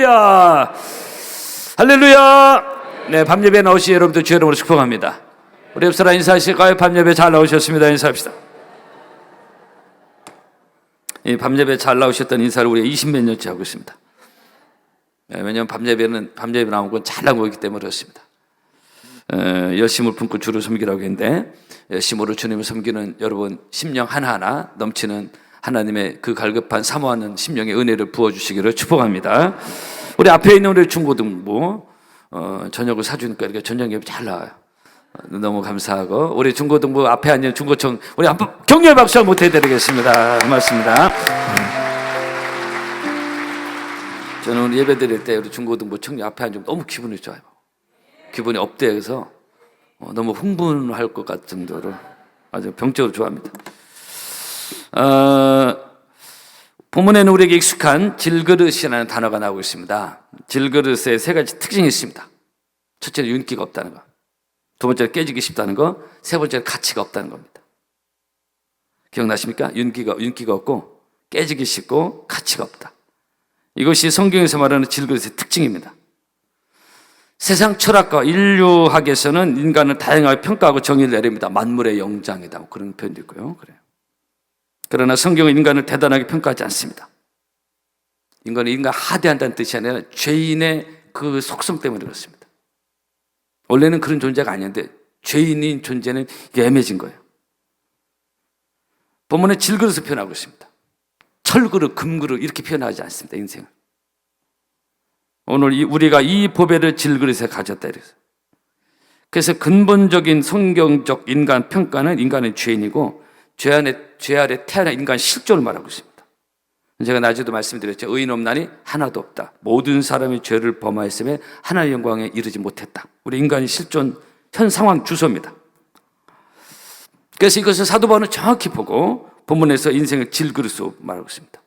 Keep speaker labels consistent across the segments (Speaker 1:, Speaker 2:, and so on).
Speaker 1: 할렐루야. 할렐루야. 네, 밤예배 나오신 여러분들 주의 이름으로 축복합니다. 우리 옆사람 인사하실까요? 밤예배 잘 나오셨습니다. 인사합시다. 이 밤예배 잘 나오셨던 인사를 우리가 20몇 년째 하고 있습니다. 네, 왜냐하면 밤예배 나온 건 잘 나온 거기 때문에 그렇습니다. 열심을 품고 주를 섬기라고 했는데, 열심으로 주님을 섬기는 여러분 심령 하나하나 넘치는 하나님의 그 갈급한 사모하는 심령의 은혜를 부어주시기를 축복합니다. 우리 앞에 있는 우리 중고등부 저녁을 사주니까 이렇게 저녁 예배 잘 나와요. 너무 감사하고, 우리 중고등부 앞에 앉은 중고청 우리 한번 격려의 박수 한번 해드리겠습니다. 고맙습니다. 저는 오늘 예배 드릴 때 우리 중고등부 청년 앞에 앉으면 너무 기분이 좋아요. 기분이 업돼서 너무 흥분할 것 같은 정도로 아주 병적으로 좋아합니다. 본문에는 우리에게 익숙한 질그릇이라는 단어가 나오고 있습니다. 질그릇에 세 가지 특징이 있습니다. 첫째는 윤기가 없다는 것, 두 번째는 깨지기 쉽다는 것, 세 번째는 가치가 없다는 겁니다. 기억나십니까? 윤기가 없고 깨지기 쉽고 가치가 없다. 이것이 성경에서 말하는 질그릇의 특징입니다. 세상 철학과 인류학에서는 인간을 다양하게 평가하고 정의를 내립니다. 만물의 영장이다, 그런 표현도 있고요. 그래요. 그러나 성경은 인간을 대단하게 평가하지 않습니다. 인간은 하대한다는 뜻이 아니라 죄인의 그 속성 때문에 그렇습니다. 원래는 그런 존재가 아닌데 죄인인 존재는 애매해진 거예요. 본문에 질그릇을 표현하고 있습니다. 철그릇, 금그릇 이렇게 표현하지 않습니다. 인생을. 오늘 우리가 이 보배를 질그릇에 가졌다 이래서. 그래서 근본적인 성경적 인간 평가는 인간의 죄인이고 죄 아래 태어난 인간 실존을 말하고 있습니다. 제가 낮에도 말씀드렸죠. 의인 없나니 하나도 없다. 모든 사람이 죄를 범하였음에 하나님의 영광에 이르지 못했다. 우리 인간의 실존 현 상황 주소입니다. 그래서 이것을 사도 바울은 정확히 보고 본문에서 인생을 질그릇으로 말하고 있습니다.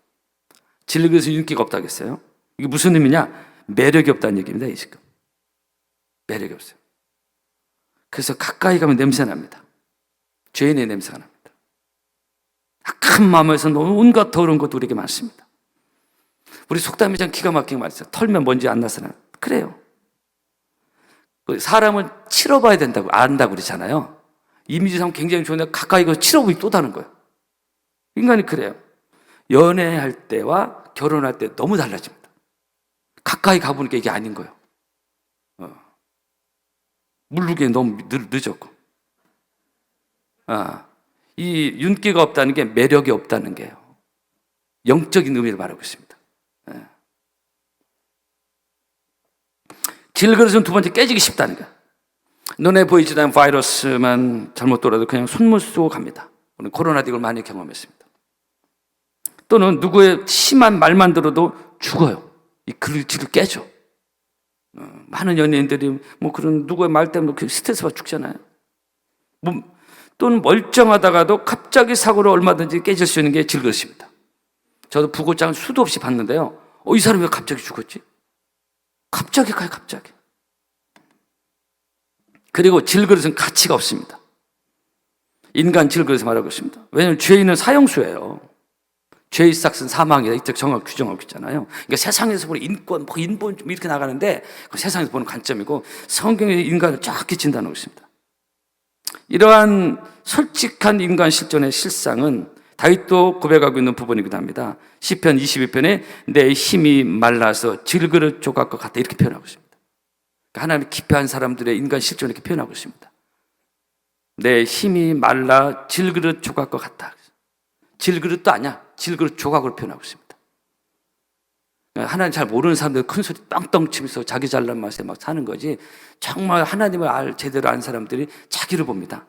Speaker 1: 질그릇은 윤기가 없다고 했어요. 이게 무슨 의미냐? 매력이 없다는 얘기입니다. 지금 매력이 없어요. 그래서 가까이 가면 냄새 납니다. 죄인의 냄새가 납니다. 악한 마음에서 온갖 더러운 것도 우리에게 많습니다. 우리 속담이 참 기가 막히게 말했어요. 털면 먼지 안 나서나. 그래요. 사람을 치러봐야 된다고 안다고 그러잖아요. 이미지상 굉장히 좋은데 가까이 가서 치러보기 또 다른 거예요. 인간이 그래요. 연애할 때와 결혼할 때 너무 달라집니다. 가까이 가보니까 이게 아닌 거예요. 물르기에 너무 늦었고. 이 윤기가 없다는 게 매력이 없다는 게요. 영적인 의미를 말하고 있습니다. 질그릇은 두 번째 깨지기 쉽다는 거예요. 눈에 보이지 않는 바이러스만 잘못 돌아도 그냥 손못 쓰고 갑니다. 오늘 코로나 이걸 많이 경험했습니다. 또는 누구의 심한 말만 들어도 죽어요. 이 그릇을 깨죠. 많은 연예인들이 그런 누구의 말 때문에 스트레스 받아 죽잖아요. 또는 멀쩡하다가도 갑자기 사고로 얼마든지 깨질 수 있는 게 질그릇입니다. 저도 부고장을 수도 없이 봤는데요. 이 사람이 왜 갑자기 죽었지? 갑자기 가요, 갑자기. 그리고 질그릇은 가치가 없습니다. 인간 질그릇을 말하고 있습니다. 왜냐하면 죄인은 사형수예요. 죄의 싹은 사망이다. 이쪽 정확 규정하고 있잖아요. 그러니까 세상에서 보는 인권, 인본 좀 이렇게 나가는데 그 세상에서 보는 관점이고 성경의 인간을 쫙 진단하고 있습니다. 이러한 솔직한 인간 실존의 실상은 다윗도 고백하고 있는 부분이기도 합니다. 시편 22편에 내 힘이 말라서 질그릇 조각과 같다 이렇게 표현하고 있습니다. 그러니까 하나님의 기피한 사람들의 인간 실존을 이렇게 표현하고 있습니다. 내 힘이 말라 질그릇 조각과 같다. 질그릇도 아니야. 질그릇 조각으로 표현하고 있습니다. 하나님 잘 모르는 사람들 큰 소리 빵빵 치면서 자기 잘난 맛에 막 사는 거지, 정말 하나님을 제대로 아는 사람들이 자기를 봅니다.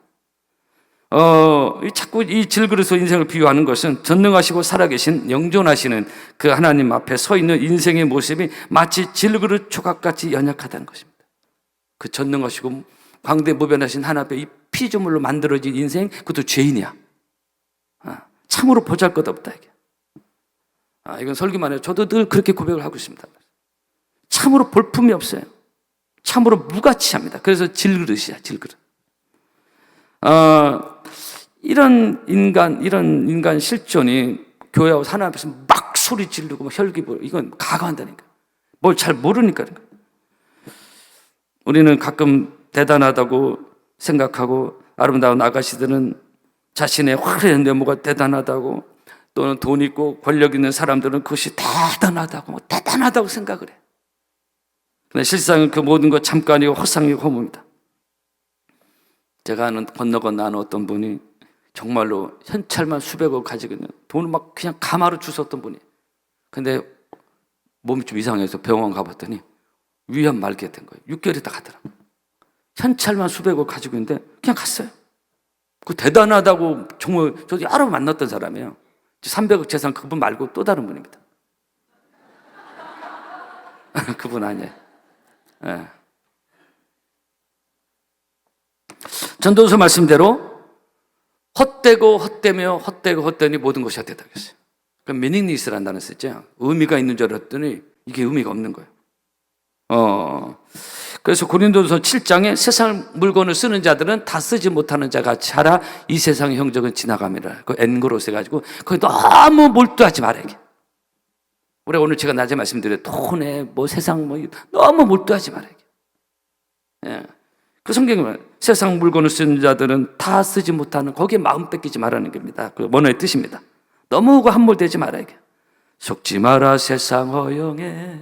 Speaker 1: 자꾸 이 질그릇으로 인생을 비유하는 것은 전능하시고 살아계신 영존하시는 그 하나님 앞에 서 있는 인생의 모습이 마치 질그릇 조각같이 연약하다는 것입니다. 그 전능하시고 광대무변하신 하나님 앞에 이 피조물로 만들어진 인생, 그것도 죄인이야. 참으로 보잘것없다 이게. 이건 설교만 해요. 저도 늘 그렇게 고백을 하고 있습니다. 참으로 볼품이 없어요. 참으로 무가치합니다. 그래서 질그릇이야, 질그릇. 이런 인간 실존이 교회와 하나님 앞에서 막 소리 지르고 막 혈기 부르고 이건 가관한다니까. 뭘 잘 모르니까. 우리는 가끔 대단하다고 생각하고 아름다운 아가씨들은 자신의 화려한 외모가 대단하다고, 또는 돈 있고 권력 있는 사람들은 그것이 대단하다고 생각을 해. 그런데 실상은 그 모든 것 잠깐이고 허상이고 허무입니다. 제가 아는 건너건너 아는 어떤 분이 정말로 현찰만 수백억 가지고 있는, 돈을 막 그냥 가마로 주웠던 분이, 근데 몸이 좀 이상해서 병원 가봤더니 위암 말게 된 거예요. 6개월 있다 가더라고. 현찰만 수백억 가지고 있는데 그냥 갔어요. 그 대단하다고 정말 저도 여러 번 만났던 사람이에요. 300억 재산 그분 말고 또 다른 분입니다. 그분 아니에요. 네. 전도서 말씀대로 헛되고 헛되며 헛되고 헛되니 모든 것이 헛되다 그랬어요. 그럼 미닝리스라는 단어 쓰죠. 의미가 있는 줄 알았더니 이게 의미가 없는 거예요. 그래서 고린도서 7장에 세상 물건을 쓰는 자들은 다 쓰지 못하는 자 같이 하라. 이 세상의 형적은 지나감이라. 그 엔그로스 해가지고 거기 너무 몰두하지 말아야 돼. 우리가 오늘 제가 낮에 말씀드린 돈에 뭐 세상 뭐 너무 몰두하지 말아야 돼. 예. 그 성경에 말해요. 세상 물건을 쓰는 자들은 다 쓰지 못하는, 거기에 마음 뺏기지 말라는 겁니다. 그 원어의 뜻입니다. 너무 함몰되지 말아야 돼. 속지 마라 세상 허영에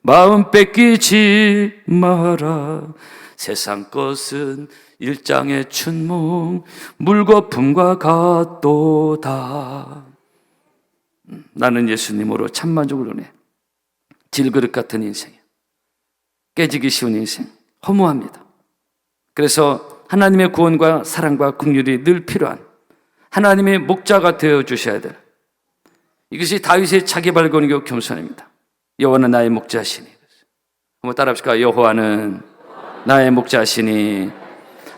Speaker 1: 마음 뺏기지 마라. 세상 것은 일장의 춘몽 물거품과 같도다. 나는 예수님으로 참 만족을 누네. 질그릇 같은 인생이야. 깨지기 쉬운 인생, 허무합니다. 그래서 하나님의 구원과 사랑과 긍휼이 늘 필요한 하나님의 목자가 되어주셔야 될, 이것이 다윗의 자기 발견이고 겸손입니다. 여호와는 나의 목자시니. 한번 따라합시다. 여호와는 나의 목자시니.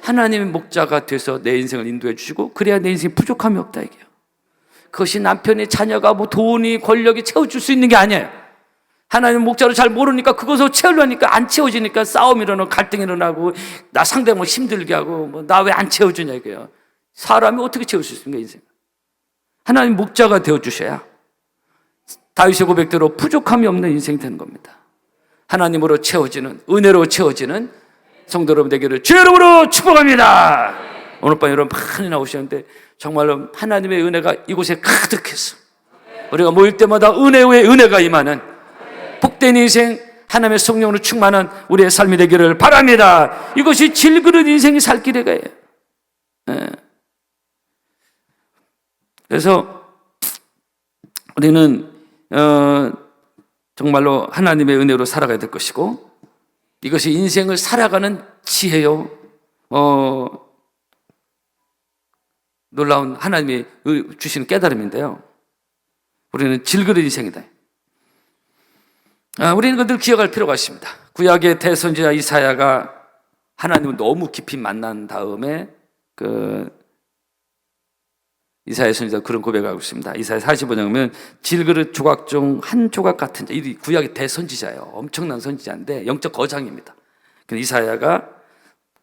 Speaker 1: 하나님의 목자가 돼서 내 인생을 인도해 주시고, 그래야 내 인생에 부족함이 없다 이게요. 그것이 남편이, 자녀가, 뭐 돈이, 권력이 채워줄 수 있는 게 아니에요. 하나님 목자로 잘 모르니까 그것을 채우려니까 안 채워지니까 싸움이 일어나고 갈등이 일어나고, 나 상대방을 힘들게 하고, 뭐 나 왜 안 채워주냐 이거예요. 사람이 어떻게 채울 수 있습니까, 인생? 하나님 목자가 되어 주셔야 다윗의 고백대로 부족함이 없는 인생이 되는 겁니다. 하나님으로 채워지는, 은혜로 채워지는 성도 여러분 되기를 주의 이름으로 축복합니다. 오늘 밤 여러분 많이 나오시는데 정말로 하나님의 은혜가 이곳에 가득했어. 우리가 모일 때마다 은혜 위에 은혜가 임하는 복된 인생, 하나님의 성령으로 충만한 우리의 삶이 되기를 바랍니다. 이것이 질그릇 인생이 살 길이에요. 그래서 우리는 정말로 하나님의 은혜로 살아가야 될 것이고, 이것이 인생을 살아가는 지혜요, 놀라운 하나님이 주시는 깨달음인데요. 우리는 질그릇 인생이다. 우리는 그들 기억할 필요가 있습니다. 구약의 대선지자 이사야가 하나님을 너무 깊이 만난 다음에 이사야 선지자가 그런 고백을 하고 있습니다. 이사야 45장 보면 질그릇 조각 중 한 조각 같은 자, 이 구약의 대선지자예요. 엄청난 선지자인데 영적 거장입니다. 이사야가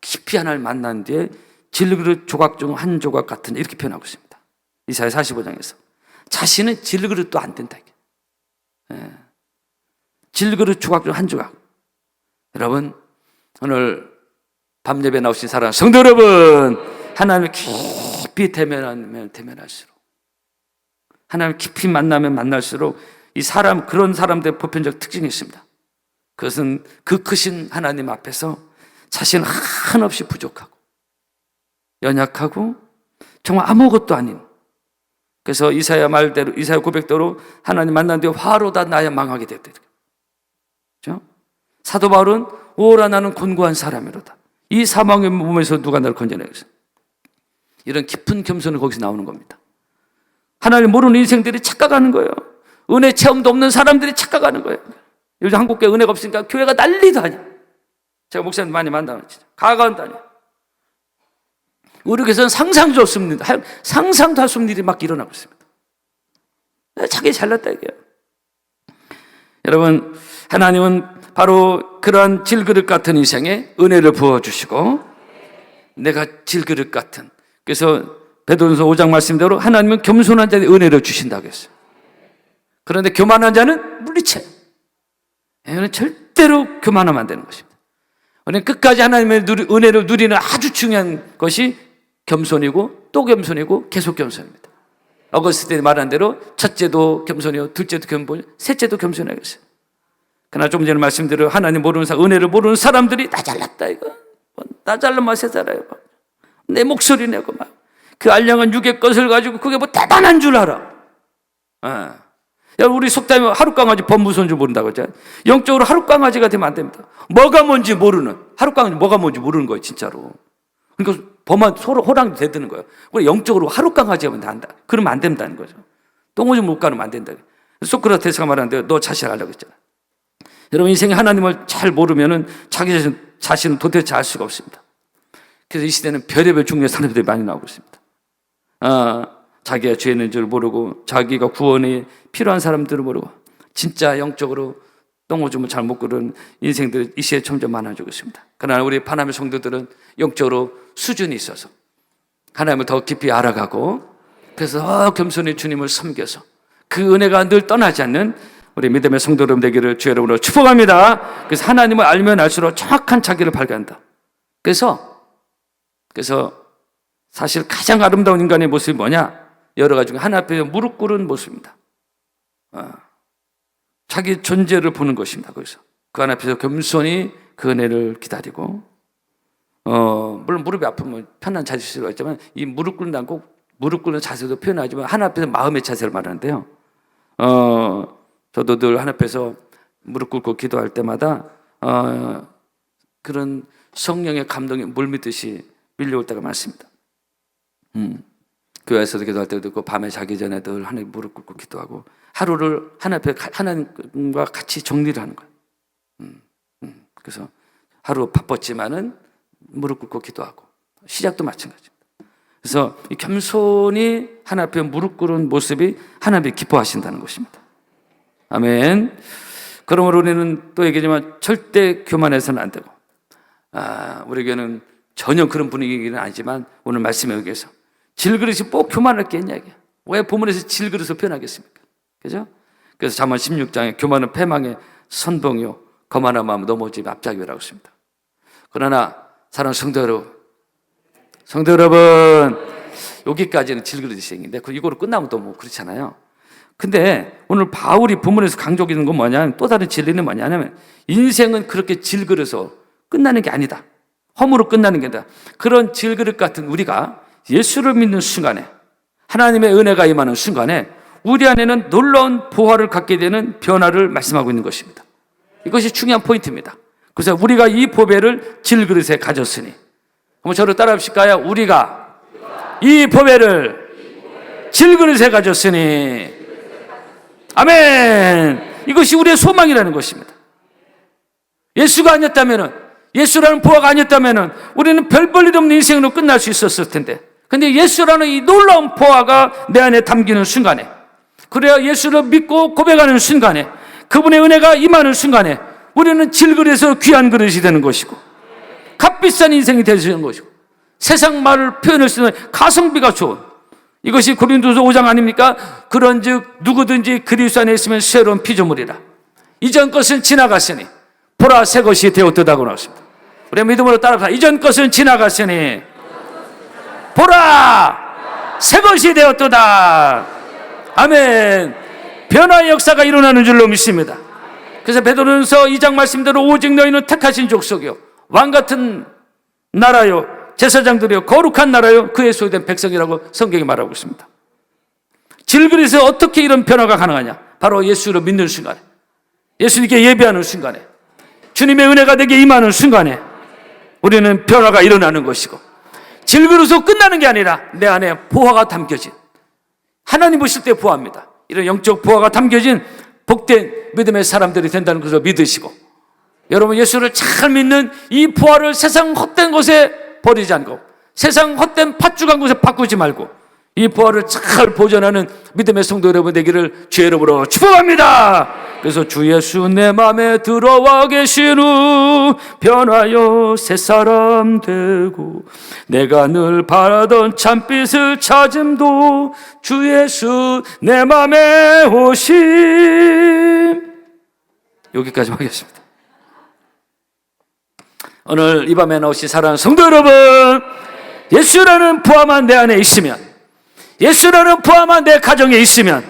Speaker 1: 깊이 하나님을 만난 뒤에 질그릇 조각 중 한 조각 같은 자, 이렇게 표현하고 있습니다. 이사야 45장에서 자신은 질그릇도 안 된다. 질그릇 조각 중 한 조각. 여러분, 오늘 밤 예배 나오신 사랑 성도 여러분, 하나님을 깊이 대면하면 대면할수록, 하나님을 깊이 만나면 만날수록 이 사람, 그런 사람들의 보편적 특징이 있습니다. 그것은 그 크신 하나님 앞에서 자신은 한없이 부족하고 연약하고 정말 아무것도 아닌, 그래서 이사야 말대로, 이사야 고백대로 하나님 만난 뒤에 화로다 나야 망하게 됐다. 그렇죠? 사도 바울은 오라 나는 곤고한 사람이로다. 이 사망의 몸에서 누가 나를 건져내겠어? 이런 깊은 겸손이 거기서 나오는 겁니다. 하나님 모르는 인생들이 착각하는 거예요. 은혜 체험도 없는 사람들이 착각하는 거예요. 요즘 한국교회 은혜가 없으니까 교회가 난리도 아니야. 제가 목사님 많이 만나면 진짜 가까운 다녀. 우리 교회에서는 상상도 없습니다. 상상도 할 수 없는 일이 막 일어나고 있습니다. 자기 잘났다 이게요. 여러분, 하나님은 바로 그러한 질그릇 같은 인생에 은혜를 부어주시고, 내가 질그릇 같은, 그래서 베드로전서 5장 말씀대로 하나님은 겸손한 자에게 은혜를 주신다고 했어요. 그런데 교만한 자는 물리쳐요. 이거는 절대로 교만하면 안 되는 것입니다. 우리는 끝까지 하나님의 은혜를 누리는 아주 중요한 것이 겸손이고 또 겸손이고 계속 겸손입니다. 어거스틴이 말한 대로 첫째도 겸손이요, 둘째도 겸손이요, 셋째도 겸손해야겠어요. 그러나 좀 전에 말씀대로 하나님 모르는 사람, 은혜를 모르는 사람들이 나 잘났다 이거, 나 잘난 맛에 살아요. 내 목소리 내고 막 그 알량한 육의 것을 가지고 그게 뭐 대단한 줄 알아. 야, 우리 속담에 하룻강아지 법 무서운 줄 모른다고 했잖아요. 영적으로 하룻강아지가 되면 안 됩니다. 뭐가 뭔지 모르는, 하룻강아지 뭐가 뭔지 모르는 거예요, 진짜로. 그러니까 범한 서로 호랑이 대드는 거예요. 우리 영적으로 하룻강아지가 되면 안다. 그러면 안 된다는 거죠. 똥오줌 못 가면 안 된다. 소크라테스가 말하는데 너 자신하려고 했잖아. 여러분 인생에 하나님을 잘 모르면은 자기 자신은 도대체 알 수가 없습니다. 그래서 이 시대는 별의별 종류의 사람들이 많이 나오고 있습니다. 자기가 죄 있는 줄 모르고 자기가 구원이 필요한 사람들을 모르고 진짜 영적으로 똥오줌을 잘 못 그런 인생들이 이 시대에 점점 많아지고 있습니다. 그러나 우리 파나미 성도들은 영적으로 수준이 있어서 하나님을 더 깊이 알아가고 그래서 겸손히 주님을 섬겨서 그 은혜가 늘 떠나지 않는 우리 믿음의 성도 여러분 되기를 주의 이름으로 축복합니다. 그래서 하나님을 알면 알수록 정확한 자기를 발견한다. 그래서 사실 가장 아름다운 인간의 모습이 뭐냐? 여러 가지 중에 하나 앞에 무릎 꿇은 모습입니다. 자기 존재를 보는 것입니다. 거기서 그 하나 앞에서 겸손히 그 은혜를 기다리고 물론 무릎이 아프면 편한 자세가 있지만 이 무릎 꿇는 안 꼭 무릎 꿇는 자세도 표현하지만 하나 앞에서 마음의 자세를 말하는데요. 저도 늘 하나 앞에서 무릎 꿇고 기도할 때마다 그런 성령의 감동이 물밀듯이 밀려올 때가 많습니다. 교회에서도 기도할 때도 있고 밤에 자기 전에 늘 하나님 무릎 꿇고 기도하고 하루를 하나님과 같이 정리를 하는 거예요. 그래서 하루 바빴지만은 무릎 꿇고 기도하고 시작도 마찬가지입니다. 그래서 이 겸손히 하나님 앞에 무릎 꿇은 모습이 하나님이 기뻐하신다는 것입니다. 아멘. 그러므로 우리는 또 얘기하지만 절대 교만해서는 안 되고 우리에게는 전혀 그런 분위기는 아니지만 오늘 말씀에 의해서 질그릇이 꼭 교만할 게 있냐 이게. 왜 본문에서 질그릇을 표현하겠습니까? 그죠? 그래서 잠언 16장에 교만은 패망의 선봉이요 거만한 마음은 넘어짐의 앞잡이라고 했습니다. 그러나 사랑하는 성도 여러분 여기까지는 질그릇이 생긴데 이거로 끝나면 또 뭐 그렇잖아요. 근데 오늘 바울이 본문에서 강조하는 건 뭐냐면 또 다른 진리는 뭐냐면 인생은 그렇게 질그릇으로 끝나는 게 아니다. 허무로 끝나는 게 아니다. 그런 질그릇 같은 우리가 예수를 믿는 순간에 하나님의 은혜가 임하는 순간에 우리 안에는 놀라운 보화를 갖게 되는 변화를 말씀하고 있는 것입니다. 이것이 중요한 포인트입니다. 그래서 우리가 이 보배를 질그릇에 가졌으니 한번 저를 따라 하실까요? 우리가 이 보배를 질그릇에 가졌으니 아멘. 이것이 우리의 소망이라는 것입니다. 예수가 아니었다면은 예수라는 보화가 아니었다면은 우리는 별 볼 일 없는 인생으로 끝날 수 있었을 텐데 근데 예수라는 이 놀라운 보화가 내 안에 담기는 순간에 그래야 예수를 믿고 고백하는 순간에 그분의 은혜가 임하는 순간에 우리는 질그릇에서 귀한 그릇이 되는 것이고 값비싼 인생이 되는 것이고 세상 말을 표현할 수 있는 가성비가 좋은 이것이 고린도서 5장 아닙니까? 그런즉 누구든지 그리스도 안에 있으면 새로운 피조물이라 이전 것은 지나갔으니 보라 새 것이 되었다고 나왔습니다. 우리 믿음으로 따라합시다. 이전 것은 지나갔으니 보라 새 것이 되었도다. 아멘. 변화의 역사가 일어나는 줄로 믿습니다. 그래서 베드로전서 2장 말씀대로 오직 너희는 택하신 족속이요 왕같은 나라요 제사장들이요 거룩한 나라요 그의 소유된 백성이라고 성경이 말하고 있습니다. 질그릇에 어떻게 이런 변화가 가능하냐? 바로 예수를 믿는 순간에 예수님께 예배하는 순간에 주님의 은혜가 내게 임하는 순간에 우리는 변화가 일어나는 것이고 질그릇으로 끝나는 게 아니라 내 안에 보화가 담겨진 하나님 보실 때 보화입니다. 이런 영적 보화가 담겨진 복된 믿음의 사람들이 된다는 것을 믿으시고 여러분 예수를 잘 믿는 이 보화를 세상 헛된 곳에 버리지 않고 세상 헛된 팥죽한 곳에 바꾸지 말고 이 보화를 잘 보존하는 믿음의 성도 여러분 되기를 주의 이름으로 축복합니다. 그래서 주 예수 내 맘에 들어와 계신 후 변하여 새 사람 되고 내가 늘 바라던 참빛을 찾음도 주 예수 내 맘에 오심 여기까지 하겠습니다. 오늘 이 밤에 나오신 사랑하는 성도 여러분, 예수라는 부활만 내 안에 있으면, 예수라는 부활만 내 가정에 있으면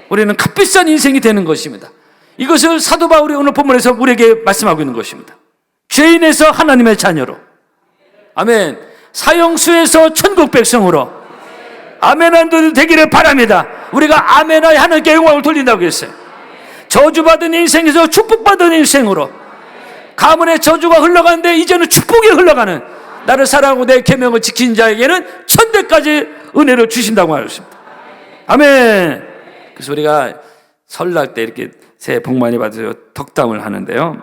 Speaker 1: 우리는 값비싼 인생이 되는 것입니다. 이것을 사도 바울이 오늘 본문에서 우리에게 말씀하고 있는 것입니다. 죄인에서 하나님의 자녀로, 아멘, 사형수에서 천국 백성으로, 아멘 한도 되기를 바랍니다. 우리가 아멘하여 하나님께 영광을 돌린다고 했어요. 저주받은 인생에서 축복받은 인생으로, 가문의 저주가 흘러가는데 이제는 축복이 흘러가는, 나를 사랑하고 내 계명을 지킨 자에게는 천대까지 은혜를 주신다고 하셨습니다. 아멘. 그래서 우리가 설날 때 이렇게 새해 복 많이 받으세요 덕담을 하는데요,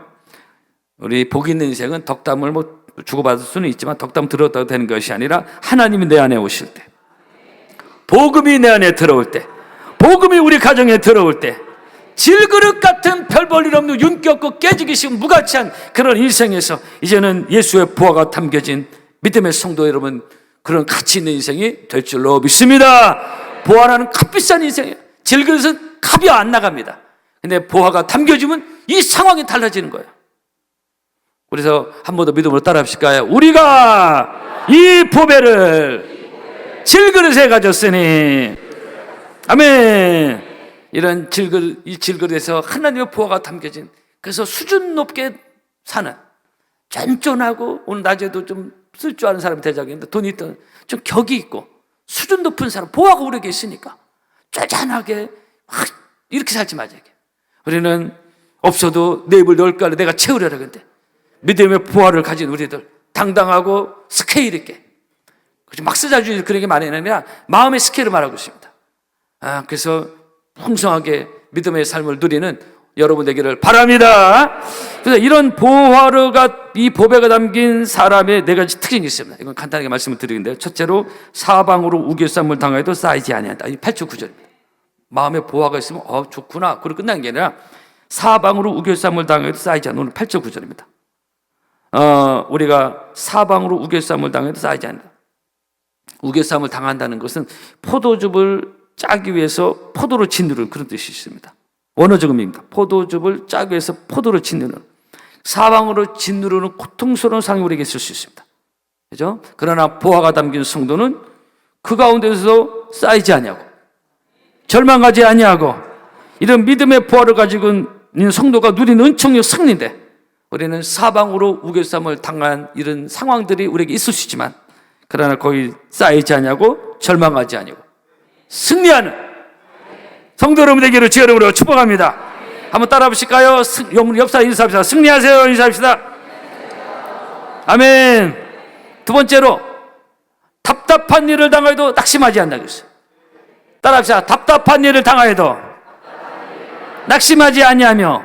Speaker 1: 우리 복 있는 인생은 덕담을 뭐 주고받을 수는 있지만 덕담 들었다고 되는 것이 아니라 하나님이 내 안에 오실 때, 복음이 내 안에 들어올 때, 복음이 우리 가정에 들어올 때, 질그릇 같은 별 볼 일 없는 윤기 깨지기 쉬운 무가치한 그런 인생에서 이제는 예수의 부활가 담겨진 믿음의 성도 여러분, 그런 가치 있는 인생이 될 줄로 믿습니다. 부활하는 값비싼 인생이에요. 질그릇은 값이 안 나갑니다. 근데 부활가 담겨지면 이 상황이 달라지는 거예요. 그래서 한 번 더 믿음으로 따라 합시까요? 우리가 이 보배를 질그릇에 가졌으니, 아멘. 이런 이 질그릇에서 하나님의 부활가 담겨진, 그래서 수준 높게 사는, 쫀쫀하고 오늘 낮에도 좀 쓸 줄 아는 사람이 되자겠는데 돈이 있던 좀 격이 있고 수준 높은 사람, 부활가 우리에게 있으니까 쪼잔하게 이렇게 살지 마자. 우리는 없어도 내 입을 넣을까 내가 채우려라. 근데 믿음의 부활을 가진 우리들, 당당하고 스케일 있게, 막 쓰자주의 그런 게 많이 아니라 마음의 스케일을 말하고 있습니다. 그래서 풍성하게 믿음의 삶을 누리는 여러분 되기를 바랍니다. 그래서 이런 보화르가, 이 보배가 담긴 사람의 네 가지 특징이 있습니다. 이건 간단하게 말씀을 드리는데요, 첫째로 사방으로 우겨쌈을 당하여도 쌓이지 아니한다. 이 8절 9절입니다. 마음에 보화가 있으면 좋구나, 그리고 끝난 게 아니라 사방으로 우겨쌈을 당하여도 쌓이지 않는, 오늘 8절 9절입니다. 우리가 사방으로 우겨쌈을 당해도 쌓이지 않는다. 우겨쌈을 당한다는 것은 포도즙을 짜기 위해서 포도를 짓누르는 그런 뜻이 있습니다. 원어적 의미입니다. 포도즙을 짜기 위해서 포도를 짓누르는, 사방으로 짓누르는 고통스러운 상황이 우리에게 있을 수 있습니다. 그죠? 그러나 보화가 담긴 성도는 그 가운데서 쌓이지 아니하고 절망하지 아니하고, 이런 믿음의 보화를 가지고 있는 성도가 누리는 은총의 승리인데, 우리는 사방으로 우겨쌈을 당한 이런 상황들이 우리에게 있을 수 있지만, 그러나 거기 쌓이지 아니하고 절망하지 아니하고 승리하는 성도 여러분 되기를 주의 이름으로 축복합니다. 한번 따라 보실까요? 옆 사람 인사합시다. 승리하세요. 인사합시다. 아멘. 두 번째로, 답답한 일을 당하여도 낙심하지 않는다고 했어요. 따라 합시다. 답답한 일을 당하여도 낙심하지 아니하며,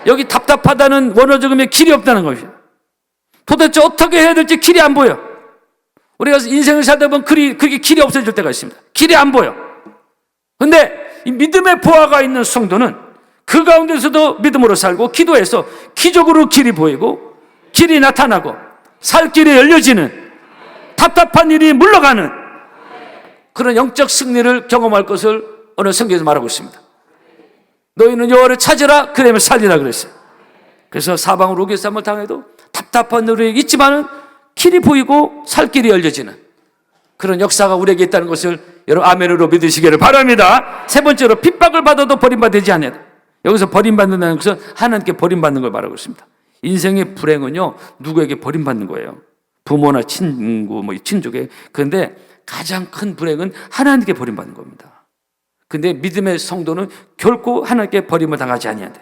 Speaker 1: 여기 답답하다는 원어적 의미에 길이 없다는 것이에요. 도대체 어떻게 해야 될지 길이 안 보여. 우리가 인생을 살다 보면 그게 길이 없어질 때가 있습니다. 길이 안 보여. 근데 이 믿음의 보화가 있는 성도는 그 가운데서도 믿음으로 살고, 기도해서 기적으로 길이 보이고 길이 나타나고 살 길이 열려지는, 답답한 일이 물러가는 그런 영적 승리를 경험할 것을 오늘 성경에서 말하고 있습니다. 너희는 여호와를 찾으라, 그러면 살리라 그랬어요. 그래서 사방으로 우겨쌈을 당해도 답답한 일이 있지만은 길이 보이고 살 길이 열려지는 그런 역사가 우리에게 있다는 것을 여러분 아멘으로 믿으시기를 바랍니다. 세 번째로, 핍박을 받아도 버림받지 않는다. 여기서 버림받는다는 것은 하나님께 버림받는 걸 말하고 있습니다. 인생의 불행은요, 누구에게 버림받는 거예요. 부모나 친구, 친족에. 그런데 가장 큰 불행은 하나님께 버림받는 겁니다. 근데 믿음의 성도는 결코 하나님께 버림을 당하지 아니한다.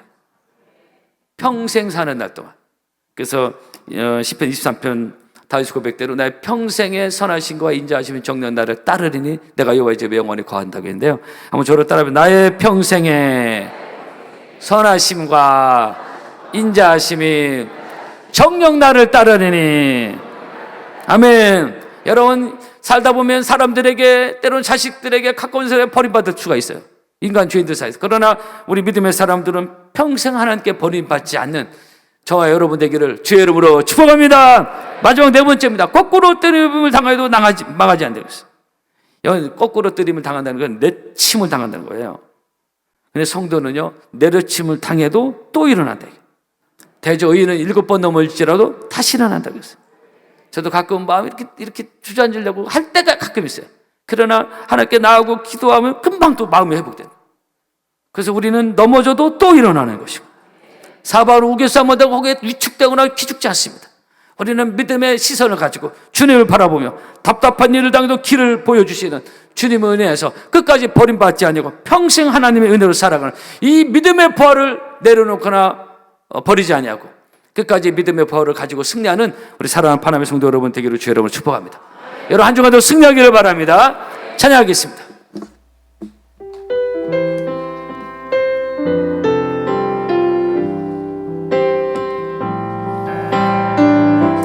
Speaker 1: 평생 사는 날 동안. 그래서 시편 23편 다윗 고백대로 나의 평생의 선하심과 인자하심이 정녕 나를 따르리니 내가 여호와의 집에 영원히 거한다고 했는데요, 한번 저를 따라하면, 나의 평생의 선하심과 인자하심이 정녕 나를 따르리니. 아멘. 여러분, 살다 보면 사람들에게, 때로는 자식들에게, 가까운 사람에게 버림받을 수가 있어요. 인간 죄인들 사이에서. 그러나 우리 믿음의 사람들은 평생 하나님께 버림받지 않는 저와 여러분 되기를 주의 이름으로 축복합니다. 마지막 네 번째입니다. 거꾸로 때림을 당해도 망하지 않는다. 거꾸로 때림을 당한다는 건 내침을 당한다는 거예요. 근데 성도는요, 내려침을 당해도 또 일어난다. 대저 의인은 7번 넘어질지라도 다시 일어난다 그랬어요. 저도 가끔 마음이 이렇게 주저앉으려고 할 때가 가끔 있어요. 그러나 하나님께 나오고 기도하면 금방 또 마음이 회복돼요. 그래서 우리는 넘어져도 또 일어나는 것이고, 사방으로 우겨싸매다가 거기에 위축되거나 기죽지 않습니다. 우리는 믿음의 시선을 가지고 주님을 바라보며 답답한 일을 당해도 길을 보여주시는 주님의 은혜에서 끝까지 버림받지 아니고 평생 하나님의 은혜로 살아가는 이 믿음의 부활을 내려놓거나 버리지 아니하고 끝까지 믿음의 부활을 가지고 승리하는 우리 사랑하는 파나메 성도 여러분 되기를 주 여러분을 축복합니다. 여러분 한 주간도 승리하기를 바랍니다. 찬양하겠습니다.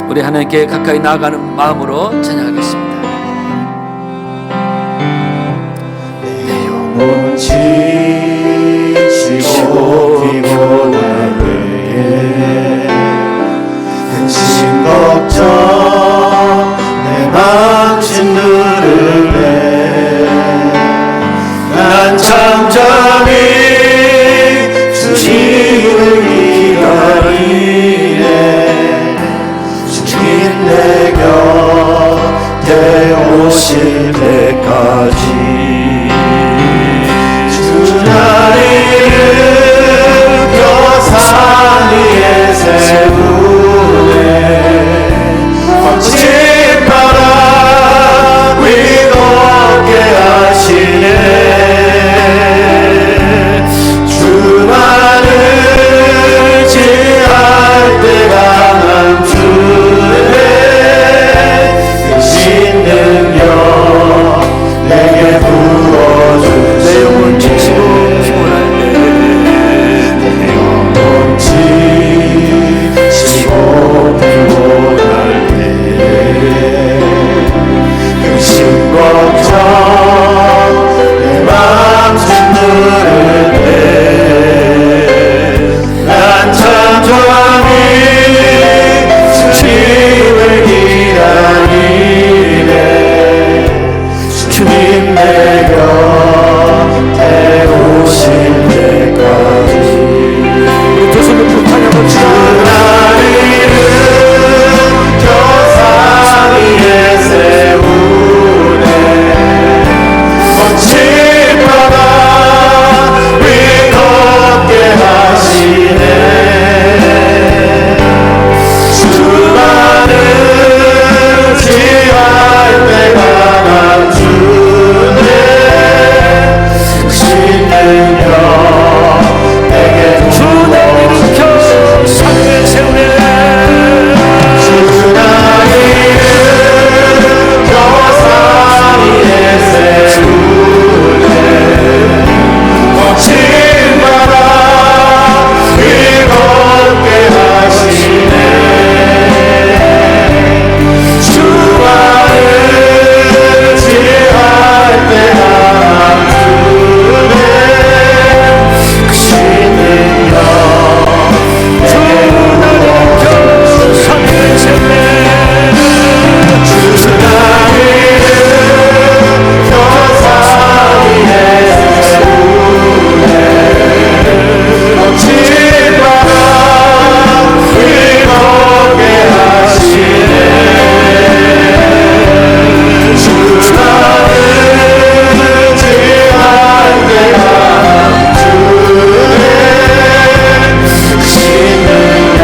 Speaker 1: 우리 하나님께 가까이 나아가는 마음으로 찬양하겠습니다.
Speaker 2: 내 영혼 지치고 피곤할 때에 근심 걱정 내 맘진 누를래 난 잠잠히 주님을 기다리네 주님 내 곁에 오실 때까지 주 나를 일으켜 산 위에 세우네 거친 바람 위롭게 하시네 주만을 지할 때가 난 주네 능력 내게 부어주시네 내 영혼 지치고 피곤할 때내 영혼 지치고 피곤할 때에 근심 걱정 내 맘 짓누를 때 난 잠잠히 주님을 기다리네 주님 내 곁에 오실 때까지 우리 두 손을 푹 하냐고 주 나를 일으켜 산 위에 세우네 거친 바다 위롭게 하시네 주만을 지할 때가 난 주네 신능력 내게 주 나를 일으켜 산 위에 세우네 주 나를 일으켜 산 위에 세우네 거친 바다 위롭게 하시네 주만을 지할 때가 주네 그 신능력 주 나를 일으켜 산 위에 세우네 주 나를 일으켜 산 위에 세우네 거친 바람 위롭게 하시네 주 나를 지할 때가 주네 신능력